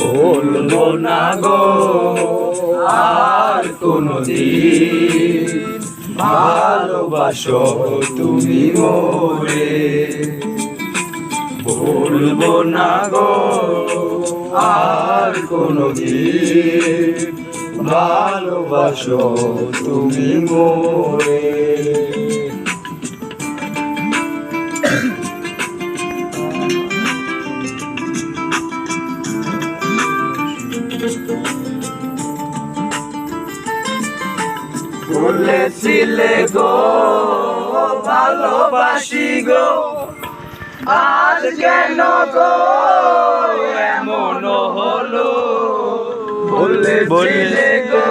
বলবো না গো আর কোনদিন ভালোবাসো তুমি মোরে। বলবো না গো আর কোনদিন ভালোবাসো তুমি মোরে। বলেছিলে গো ভালোবাসি গো, আজ কেন গো এমন হলো। বলেছিলে গো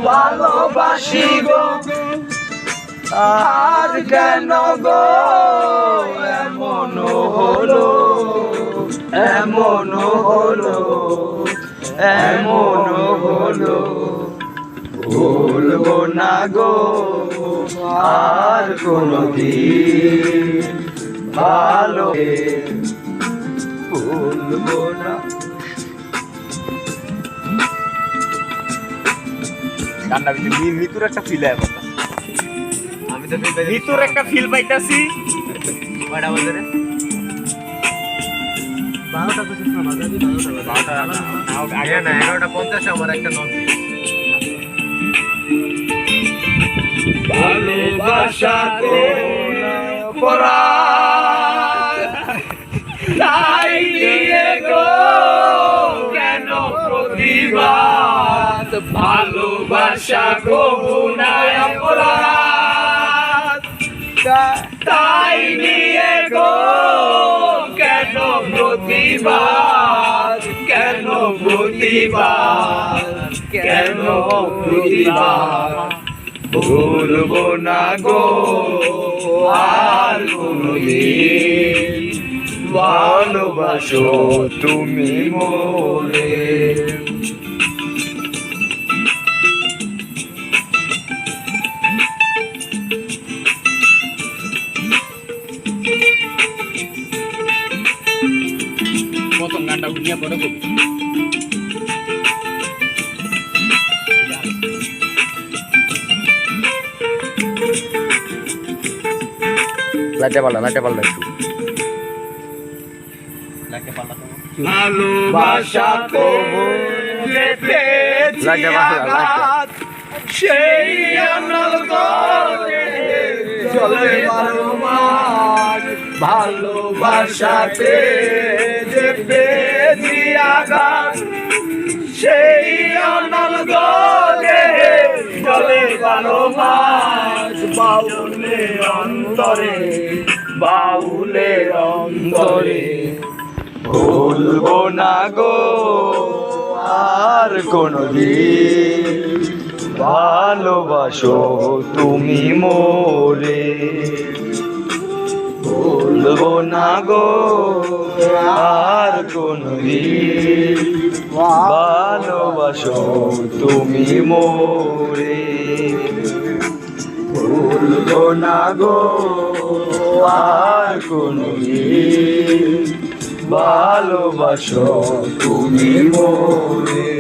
ভালোবাসি গো, আজ কেন গো এমন হলো, এমন হলো, এমন হলো। বলবো না গো আর কোনদিন ভালো, বলবো না। গানটা মিতুর একটা ফিল হয়, আমি তো মিতুর একটা ফিল পাইতাছি। কয়টা বাজে রে? 12টা 25 না বাজে, 12টা আগে না 11:50 আমার একটা নন। ভালোবাসা অপরাধ, তাই নিয়ে গো কেন প্রতিবাদ। ভালোবাসা গুনাহ অপরাধ, তাই নিয়ে গো কেন প্রতিবাদ, কেন প্রতিবাদ, কেন প্রতিবাদ। বলবো না গো আর কোনদিন ভালোবাসো তুমি মোরে। প্রথম গানটা উঠিয়া পরে কবি লাইটে পাল্টা একটু লাইটে পাল্টা। ভালোবাসা পেয়েছি আঘাত, সেই আনন্দ চলে মার। ভালোবাসাতে যে পেয়েছি আঘাত, সেই আনন্দ চলে মার। বাউলে অন্তরে, বাউলে অন্তরে। বলবো না গো আর কোনদিন ভালোবাসো তুমি মোরে। বলবো না গো আর কোনদিন ভালোবাসো তুমি মোরে। বলবো না গো আর কোনদিন ভালোবাসো তুমি মোরে।